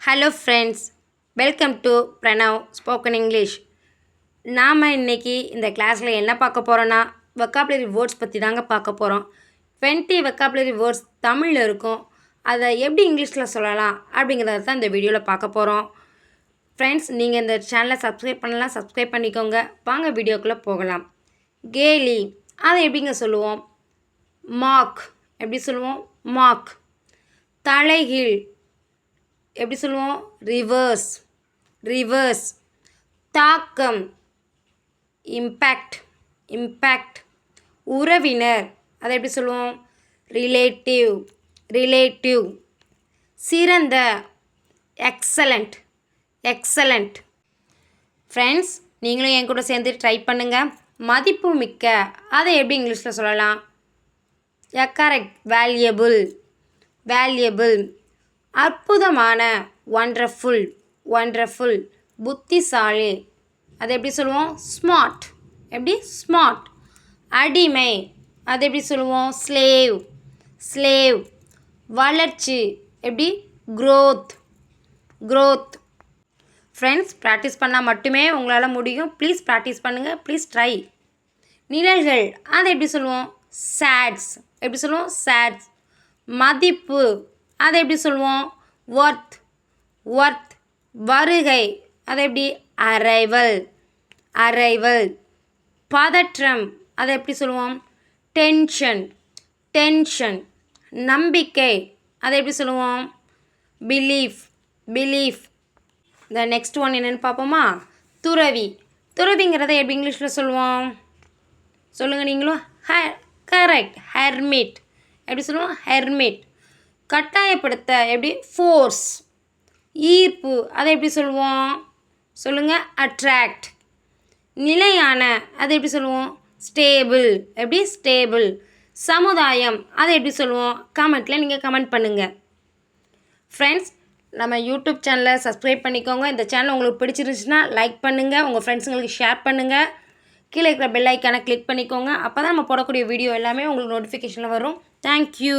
Hello friends, welcome to Pranav spoken English. நாம் இன்றைக்கி இந்த கிளாஸில் என்ன பார்க்க போகிறோன்னா, வெக்காபுலரி வேர்ட்ஸ் பற்றி தாங்க பார்க்க போகிறோம். 20 வெக்காபுலரி வேர்ட்ஸ் தமிழில் இருக்கும். அதை எப்படி இங்கிலீஷில் சொல்லலாம் அப்படிங்கிறத தான் இந்த வீடியோவில் பார்க்க போகிறோம். ஃப்ரெண்ட்ஸ், நீங்கள் இந்த சேனலை சப்ஸ்கிரைப் பண்ணலாம், சப்ஸ்கிரைப் பண்ணிக்கோங்க. வாங்க வீடியோக்குள்ளே போகலாம். கேலி, அதை எப்படிங்க சொல்லுவோம்? மார்க், எப்படி சொல்லுவோம்? மார்க். தலைகீழ் எப்படி சொல்லுவோம்? Reverse, reverse. தாக்கம், இம்பேக்ட், இம்பேக்ட். உறவினர், அதை எப்படி சொல்லுவோம்? Relative, relative. சிறந்த, எக்ஸலண்ட், எக்ஸலண்ட். ஃப்ரெண்ட்ஸ், நீங்களும் என் கூட சேர்ந்து ட்ரை பண்ணுங்கள். மதிப்பு மிக்க, அதை எப்படி இங்கிலீஷில் சொல்லலாம்? Correct, valuable, valuable. அற்புதமான, ஒண்டர்ஃபுல், ஒண்டர்ஃபுல். புத்திசாலி, அதை எப்படி சொல்லுவோம்? ஸ்மார்ட், எப்படி? ஸ்மார்ட். அடிமை, அதை எப்படி சொல்லுவோம்? Slave, slave. வளர்ச்சி, எப்படி? Growth, growth. ஃப்ரெண்ட்ஸ், ப்ராக்டிஸ் பண்ணால் மட்டுமே உங்களால் முடியும். ப்ளீஸ் ப்ராக்டிஸ் பண்ணுங்கள், ப்ளீஸ் ட்ரை. நிழல்கள், அதை எப்படி சொல்லுவோம்? சேட்ஸ், எப்படி சொல்லுவோம்? சேட்ஸ். மதிப்பு, அதை எப்படி சொல்லுவோம்? Worth, worth. வருகை, அதை எப்படி? Arrival, arrival. பதற்றம், அதை எப்படி சொல்லுவோம்? Tension, tension. நம்பிக்கை, அதை எப்படி சொல்லுவோம்? Belief, belief. இந்த நெக்ஸ்ட் ஒன் என்னென்னு பார்ப்போமா? துறவி. துறவிங்கிறத எப்படி இங்கிலீஷில் சொல்லுவோம்? சொல்லுங்கள் நீங்களும். Correct, hermit. எப்படி சொல்லுவோம்? ஹெர்மிட். கட்டாயப்படுத்த, எப்படி? ஃபோர்ஸ். ஈர்ப்பு, அதை எப்படி சொல்லுவோம்? சொல்லுங்கள். அட்ராக்ட். நிலையான, அதை எப்படி சொல்லுவோம்? ஸ்டேபிள், எப்படி? ஸ்டேபிள். சமுதாயம், அதை எப்படி சொல்லுவோம்? கமெண்ட்டில் நீங்கள் கமெண்ட் பண்ணுங்கள். ஃப்ரெண்ட்ஸ், நம்ம யூடியூப் சேனலை சப்ஸ்கிரைப் பண்ணிக்கோங்க. இந்த சேனல் உங்களுக்கு பிடிச்சிருந்துச்சுன்னா லைக் பண்ணுங்கள், உங்கள் ஃப்ரெண்ட்ஸுங்களுக்கு ஷேர் பண்ணுங்கள். கீழே இருக்கிற பெல் ஐக்கானை கிளிக் பண்ணிக்கோங்க. அப்போ தான் நம்ம போடக்கூடிய வீடியோ எல்லாமே உங்களுக்கு நோட்டிஃபிகேஷனில் வரும். தேங்க்யூ.